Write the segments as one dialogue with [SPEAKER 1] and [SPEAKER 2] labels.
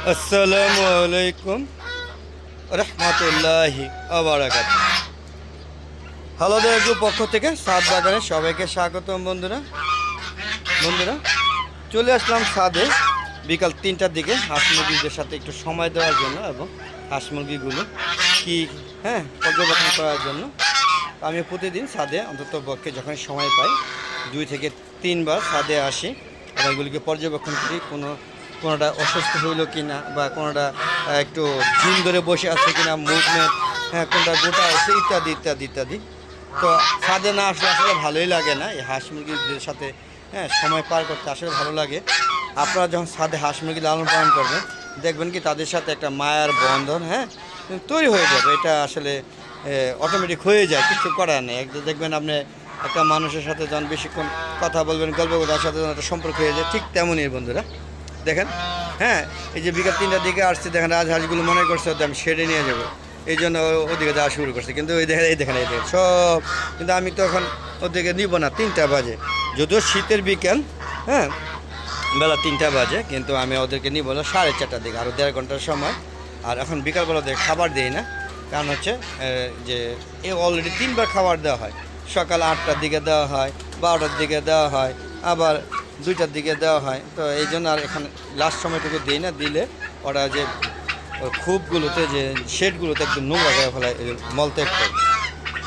[SPEAKER 1] আসসালামু আলাইকুম রহমতুল্লাহি আবরাকাত। হালাদা এগ্রো পক্ষ থেকে সাদ বাগানে সবাইকে স্বাগতম। বন্ধুরা চলে আসলাম ছাদে বিকাল 3টার দিকে হাঁস মুরগিদের সাথে একটু সময় দেওয়ার জন্য এবং হাঁস মুরগিগুলো কি পর্যবেক্ষণ করার জন্য। আমি প্রতিদিন ছাদে অন্তত পক্ষে যখন সময় পাই 2 থেকে 3 বার ছাদে আসি এবং এগুলিকে পর্যবেক্ষণ করি। কোনোটা অসুস্থ হইলো কি না, বা কোনোটা একটু ঝিম ধরে বসে আছে কিনা, মুভমেন্ট, কোনটা গোটা আছে, ইত্যাদি ইত্যাদি ইত্যাদি। তো ছাদে না আসলে আসলে ভালোই লাগে না এই হাঁস মুরগিদের সাথে সময় পার করতে আসলে ভালো লাগে। আপনারা যখন ছাদে হাঁস মুরগি লালন পালন করবেন দেখবেন কি তাদের সাথে একটা মায়ার বন্ধন তৈরি হয়ে যাবে। এটা আসলে অটোমেটিক হয়ে যায়, কিছু করার নেই। দেখবেন আপনি একটা মানুষের সাথে যখন বেশিক্ষণ কথা বলবেন, গল্প তার সাথে যখন একটা সম্পর্ক হয়ে যায়, ঠিক তেমনই বন্ধুরা দেখেন। এই যে বিকাল 3টার দিকে আসছে, দেখেন রাজহাঁসগুলো মনে করছে হয়তো আমি শেডে নিয়ে যাবো, এই জন্য ওদিকে যাওয়া শুরু করছে। কিন্তু এই দেখেন সব, কিন্তু আমি তো এখন ওদিকে নিব না। 3টা বাজে, যদিও শীতের বিকেল, বেলা 3টা বাজে, কিন্তু আমি ওদেরকে নিব না 4:30টার দিকে, আরও 1.5 ঘন্টার সময়। আর এখন বিকালবেলা ওদের খাবার দিই না, কারণ হচ্ছে যে অলরেডি 3বার খাবার দেওয়া হয়। সকাল 8টার দিকে দেওয়া হয়, 12টার দিকে দেওয়া হয়, আবার 2টার দিকে দেওয়া হয়। তো এই জন্য আর এখানে লাস্ট সময়টুকু দিই না, দিলে ওরা যে খুবগুলোতে, যে শেডগুলোতে একদম নোংরা করে ফেলায়, মলত্যাগ করে।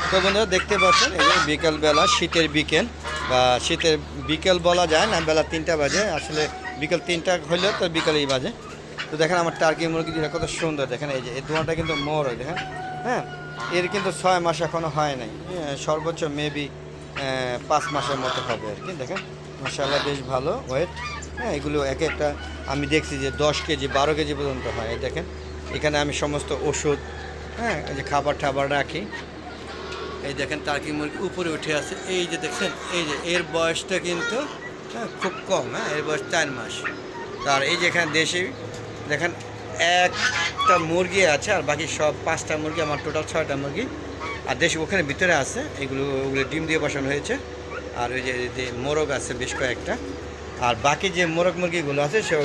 [SPEAKER 1] তো বন্ধুরা দেখতে পাচ্ছেন এই যে বিকালবেলা, শীতের বিকেল বা শীতের বিকেল বলা যায় না, বেলা 3টা বাজে, আসলে বিকেল 3টা হইলেও তো বিকালেই বাজে। তো দেখেন আমার টার্কি মুরগিটা কত সুন্দর, দেখেন এই যে এই দোয়াটা কিন্তু মোর হয়, দেখেন। এর কিন্তু 6 মাস এখনও হয় নাই, সর্বোচ্চ মেবি 5 মাসের মতো হবে আর কি। দেখেন মাশাআল্লাহ বেশ ভালো ওয়েট। এগুলো এক একটা আমি দেখছি যে 10 কেজি 12 কেজি পর্যন্ত হয়। এই দেখেন এখানে আমি সমস্ত ওষুধ, এই যে খাবার রাখি। এই দেখেন টার্কি মুরগি উপরে উঠে আছে, এই যে দেখছেন, এই যে এর বয়সটা কিন্তু খুব কম, এর বয়স 4 মাস। আর এই যে এখানে দেশি দেখেন একটা মুরগি আছে, আর বাকি সব 5টা মুরগি, আমার টোটাল 6টা মুরগি। আর দেশি ওখানে ভিতরে আছে, ওগুলো ডিম দিয়ে বসানো হয়েছে। আর ওই যে মোরগ আছে বেশ কয়েকটা। আর বাকি যে মোরগ মুরগিগুলো আছে, সব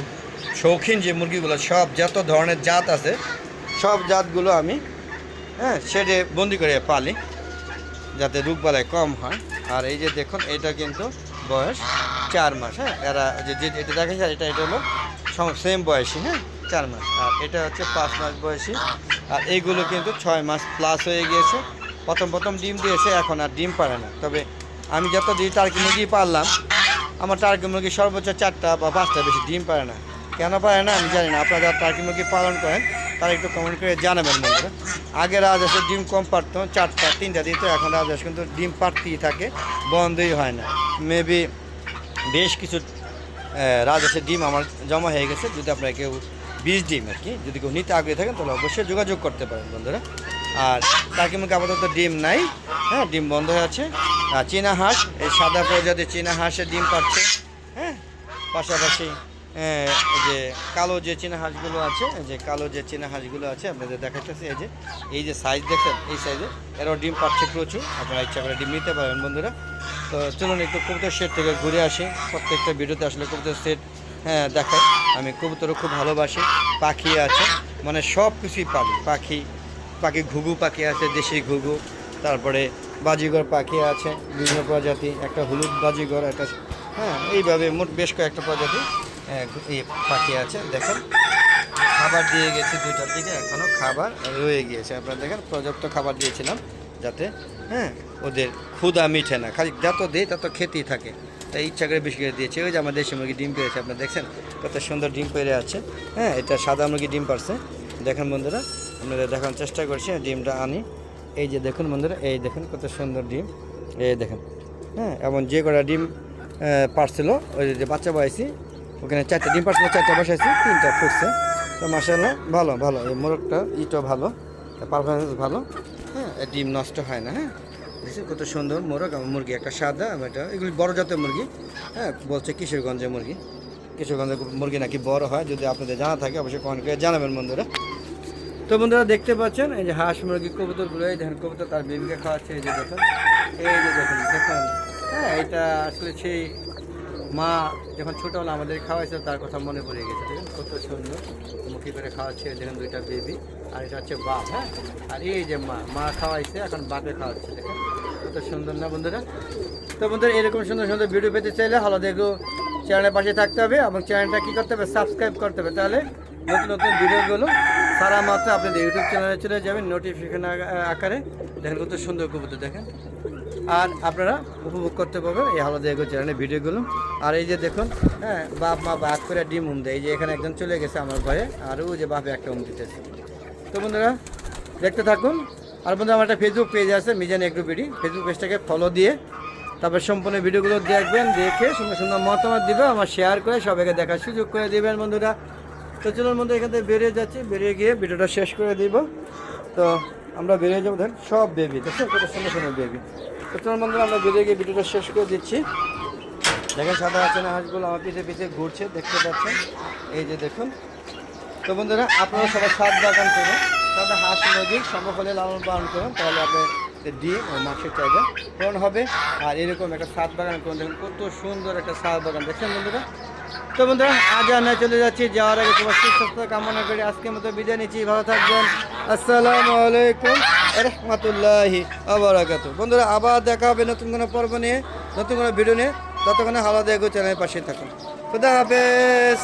[SPEAKER 1] শৌখিন যে মুরগিগুলো, সব যত ধরনের জাত আছে সব জাতগুলো আমি শেডে বন্দি করে পালি, যাতে রোগবালাই কম হয়। আর এই যে দেখুন এটা কিন্তু বয়স 4 মাস। এরা যে এটা দেখা যায়, এটা হলো সেম বয়সী, 4 মাস। আর এটা হচ্ছে 5 মাস বয়সী। আর এইগুলো কিন্তু 6 মাস প্লাস হয়ে গিয়েছে। প্রথম ডিম দিয়েছে, এখন আর ডিম পারে না। তবে আমি যত দিন টার্কি মুরগি পারলাম, আমার টার্কি মুরগি সর্বোচ্চ 4টা বা 5টা, বেশি ডিম পারে না। কেন পারে না আমি জানি না। আপনারা যারা টার্কি মুরগি পালন করেন তারা একটু কমেন্ট করে জানাবেন বন্ধুরা। আগে রাজহাঁসের ডিম কম পারতো, 4টা 3টা দিত, এখন রাজহাঁস কিন্তু ডিম পারতেই থাকে, বন্ধই হয় না। মেবি বেশ কিছু রাজহাঁসের ডিম আমার জমা হয়ে গেছে। যদি আপনারা কেউ 20 ডিম আর কি, যদি কেউ নিতে আগ্রহী থাকেন তাহলে অবশ্যই যোগাযোগ করতে পারেন বন্ধুরা। আর টার্কি মুরগি আপাতত ডিম নাই, ডিম বন্ধ হয়ে আছে। আর চীনা হাঁস, এই সাদা প্রজাতির চীনা হাঁসের ডিম পাচ্ছে, পাশাপাশি যে কালো যে চীনা হাঁসগুলো আছে, আপনাদের দেখাচ্ছি। এই যে সাইজ দেখছেন, এই সাইজে এরাও ডিম পাচ্ছে প্রচুর। আপনারা ইচ্ছা করে ডিম নিতে পারেন বন্ধুরা। তো চলুন একটু কবুতর সেট থেকে ঘুরে আসি। প্রত্যেকটা ভিডিওতে আসলে কবুতর সেট দেখাই। আমি কবুতরও খুব ভালোবাসি। পাখি আছে, মানে সব কিছুই পালি। পাখি ঘুঘু পাখি আছে, দেশি ঘুঘু, তারপরে বাজিগর পাখি আছে বিভিন্ন প্রজাতি, একটা হলুদ বাজিগর, একটা এইভাবে মোট বেশ কয়েকটা প্রজাতি এই পাখি আছে। দেখেন খাবার দিয়ে গেছি 2টার দিকে, এখনও খাবার রয়ে গিয়েছে। আপনারা দেখেন পর্যাপ্ত খাবার দিয়েছিলাম, যাতে ওদের ক্ষুধা মিঠে না, খালি যত দেয় তত খেতেই থাকে, তাই ইচ্ছা করে বেশি করে দিয়েছে। ওই যে আমার দেশি মুরগি ডিম পেয়েছে, আপনারা দেখছেন কত সুন্দর ডিম পেরে আছে। এটা সাদা মুরগি ডিম পারছে। দেখেন বন্ধুরা, আপনাদের দেখানোর চেষ্টা করছি, ডিমটা আনি। এই যে দেখুন বন্ধুরা, এই দেখুন কত সুন্দর ডিম, এই দেখেন। এবং যে কটা ডিম পারছিল, ওই যে বাচ্চা বয়সী, ওখানে 4টা ডিম পারছিল, 4টা বসাইছি, 3টা ফুটছে। তো মাশাআল্লাহ ভালো এই মোরগটা ইটাও ভালো, পারফরমেন্স ভালো। ডিম নষ্ট হয় না। দেখছি কত সুন্দর মোরগ। আমার মুরগি একটা সাদা, এটা এগুলি বড় জাতের মুরগি। বলছে কিশোরগঞ্জের মুরগি, কিশোরগঞ্জের মুরগি নাকি বড় হয়। যদি আপনাদের জানা থাকে অবশ্যই কমেন্ট করে জানাবেন বন্ধুরা। তো বন্ধুরা দেখতে পাচ্ছেন এই যে হাঁস মুরগি কবুতরগুলো, এই দেখেন কবুতর তার বেবিকে খাওয়াচ্ছে। এই যে দেখুন, এটা আসলে সেই মা যখন ছোটো হলো আমাদের খাওয়াইছে তার কথা মনে পড়ে গেছে, দেখুন কত সুন্দর মুখি করে খাওয়াচ্ছে। দেখুন দুইটা বেবি, আর এটা হচ্ছে বাপ। হ্যাঁ, আর এই যে মা খাওয়াইছে, এখন বাপে খাওয়াচ্ছে। দেখুন কত সুন্দর না বন্ধুরা? তো বন্ধুরা এরকম সুন্দর সুন্দর ভিডিও পেতে চাইলে হলদে এগ্রো চ্যানেলের পাশে থাকতে হবে এবং চ্যানেলটা কী করতে হবে, সাবস্ক্রাইব করতে হবে। তাহলে নতুন নতুন ভিডিওগুলো সারা মাত্র আপনাদের ইউটিউব চ্যানেলে চলে যাবেন নোটিফিকেশন আকারে। দেখেন কত সুন্দর কবুতর দেখেন, আর আপনারা উপভোগ করতে পারবেন এই হলদে এগ্রো চ্যানেলের ভিডিওগুলো। আর এই যে দেখুন, হ্যাঁ, বাপ মা ভাগ করে ডিম দেয়। এই যে এখানে একজন চলে গেছে আমার ভয়ে, আর ওই যে বাপে একটা দিতেছে। তো বন্ধুরা দেখতে থাকুন। আর বন্ধুরা আমার একটা ফেসবুক পেজ আছে মিজান এগ্রো বিডি, ফেসবুক পেজটাকে ফলো দিয়ে তারপর সম্পূর্ণ ভিডিওগুলো দেখবেন, দেখে সুন্দর সুন্দর মতামত দিবে, আমার শেয়ার করে সবাইকে দেখার সুযোগ করে দেবেন বন্ধুরা। তো চলুন বন্ধু এখান থেকে বেরিয়ে যাচ্ছি, বেরিয়ে গিয়ে ভিডিওটা শেষ করে দিব। তো আমরা বেরিয়ে যাবো, দেখেন সব বেবি, দেখছেন কত সুন্দর সুন্দর বেবি। তো চলুন বন্ধুরা আমরা বেরিয়ে গিয়ে ভিডিওটা শেষ করে দিচ্ছি। দেখেন সাদা আছে না হাঁসগুলো আমার পিছিয়ে পিছিয়ে ঘুরছে, দেখতে পাচ্ছেন এই যে দেখুন। তো বন্ধুরা আপনারা সবাই ছাদ বাগান করুন, সাদা হাঁস মুরগি সম্ভব হলে লালন পালন করুন, তাহলে আপনার ডিম ও মাংসের চাহিদা পূরণ হবে। আর এরকম একটা ছাদ বাগান করুন, দেখুন কত সুন্দর একটা ছাদ বাগান, দেখছেন বন্ধুরা। তো বন্ধুরা আজ আমরা চলে যাচ্ছি, যাওয়ার আগে তোমার সুস্বাস্থ্য কামনা করি আজকের মতো বিদায় নিচ্ছি। ভালো থাকবেন, আসসালামু আলাইকুম রহমতুল্লাহি আবারাকাতু। বন্ধুরা আবার দেখা হবে নতুন কোনো পর্ব নিয়ে, নতুন কোনো ভিডিও নিয়ে। ততক্ষণে হলদে এগ্রো চ্যানেলের পাশে থাকুন। খুদা হাফেজ।